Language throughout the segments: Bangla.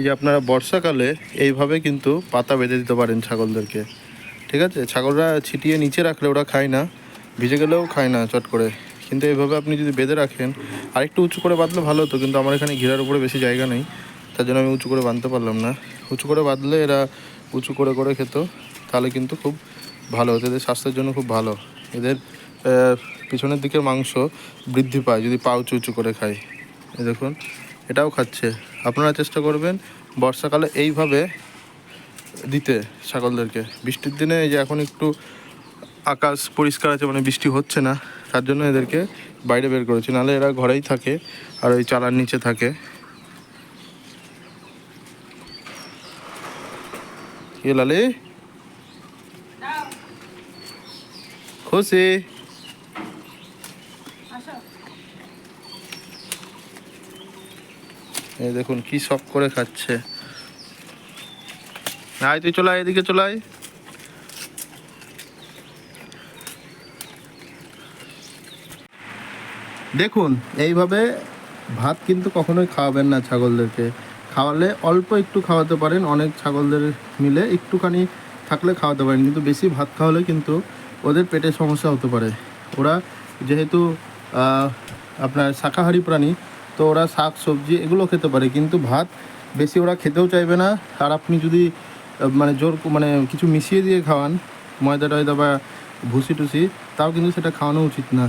এই যে আপনারা বর্ষাকালে এইভাবে কিন্তু পাতা বেঁধে দিতে পারেন ছাগলদেরকে, ঠিক আছে? ছাগলরা ছিটিয়ে নিচে রাখলে ওরা খায় না, ভিজে গেলেও খায় না চট করে, কিন্তু এইভাবে আপনি যদি বেঁধে রাখেন, আর একটু উঁচু করে বাঁধলে ভালো হতো, কিন্তু আমার এখানে ঘেরার উপরে বেশি জায়গা নেই, তার জন্য আমি উঁচু করে বাঁধতে পারলাম না। উঁচু করে বাঁধলে এরা উঁচু করে করে খেত, তাহলে কিন্তু খুব ভালো হতো, এদের স্বাস্থ্যের জন্য খুব ভালো। এদের পিছনের দিকের মাংস বৃদ্ধি পায় যদি পা উঁচু উঁচু করে খায়। এই দেখুন, এটাও খাচ্ছে। আপনারা চেষ্টা করবেন বর্ষাকালে এইভাবে দিতে ছাগলদেরকে। বৃষ্টির দিনে এই যে এখন একটু আকাশ পরিষ্কার আছে, মানে বৃষ্টি হচ্ছে না, তার জন্য এদেরকে বাইরে বের করেছি, নাহলে এরা ঘরেই থাকে আর ওই চালার নিচে থাকে। কি লালি খুশি, এই দেখুন কি শখ করে খাচ্ছে। আয় তুই চলে আয়, এদিকে চলে আয়। দেখুন এইভাবে ভাত কিন্তু কখনোই খাওয়াবেন না ছাগলদেরকে। খাওয়ালে অল্প একটু খাওয়াতে পারেন, অনেক ছাগলদের মিলে একটুখানি থাকলে খাওয়াতে পারেন, কিন্তু বেশি ভাত খাওয়ালে কিন্তু ওদের পেটের সমস্যা হতে পারে। ওরা যেহেতু আপনার শাকাহারী প্রাণী, তো ওরা শাক সবজি এগুলো খেতে পারে, কিন্তু ভাত বেশি ওরা খেতেও চাইবে না। আর আপনি যদি মানে জোর মানে কিছু মিশিয়ে দিয়ে খাওয়ান, ময়দা টয়দা বা ভুসি টুসি, তাও কিন্তু সেটা খাওয়ানো উচিত না,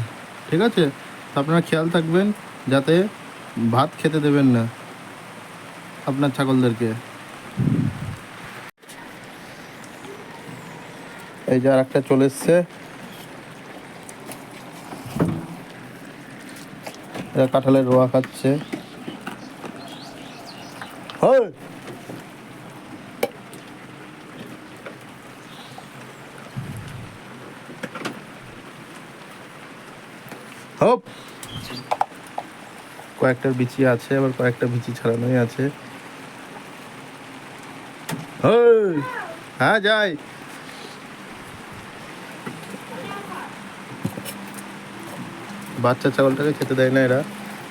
ঠিক আছে? তো আপনারা খেয়াল থাকবেন যাতে ভাত খেতে দেবেন না আপনার ছাগলদেরকে। এই যে আর একটা চলে এসছে, এরা কাঁঠালের রোয়া খাচ্ছে। হয় হপ, কয়েকটার বিচি আছে, আবার কয়েকটা বিচি ছাড়ানোই আছে। হ্যাঁ যাই। বাচ্চা ছাগলটাকে খেতে দেয় না এরা,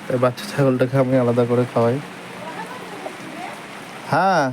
তাই বাচ্চা ছাগলটাকে আমি আলাদা করে খাওয়াই। হ্যাঁ